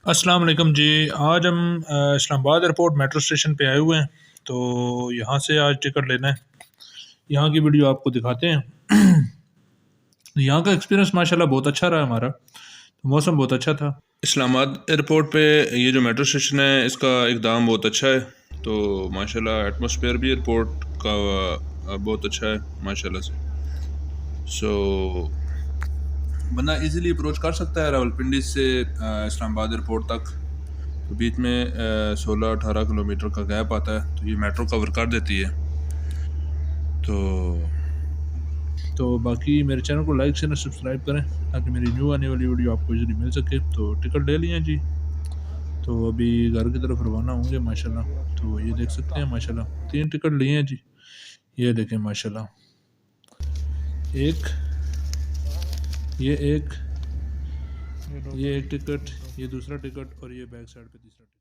अस्सलाम वालेकुम जी। आज हम इस्लामाबाद एयरपोर्ट मेट्रो स्टेशन पे आए हुए हैं। तो यहाँ से आज टिकट लेना है। यहाँ की वीडियो आपको दिखाते हैं। यहाँ का एक्सपीरियंस माशाल्लाह बहुत अच्छा रहा हमारा। तो मौसम बहुत अच्छा था। इस्लामाबाद एयरपोर्ट पे ये जो मेट्रो स्टेशन है इसका एकदम बहुत अच्छा है। तो माशाल्लाह एटमॉस्फेयर भी एयरपोर्ट का बहुत अच्छा है माशाल्लाह से। सो बंदा इजीली अप्रोच कर सकता है रावलपिंडी से इस्लामाबाद एयरपोर्ट तक। तो बीच में 16-18 किलोमीटर का गैप आता है, तो ये मेट्रो कवर कर देती है। तो बाकी मेरे चैनल को लाइक शेयर सब्सक्राइब करें ताकि मेरी न्यू आने वाली वीडियो आपको इजीली मिल सके। तो टिकट ले लिए जी। तो अभी घर की तरफ रवाना होंगे माशाल्लाह। तो ये देख सकते हैं माशाल्लाह 3 टिकट लिए हैं जी। ये देखें माशाल्लाह, एक ये एक टिकट, ये दूसरा टिकट और ये बैक साइड पे तीसरा टिकट।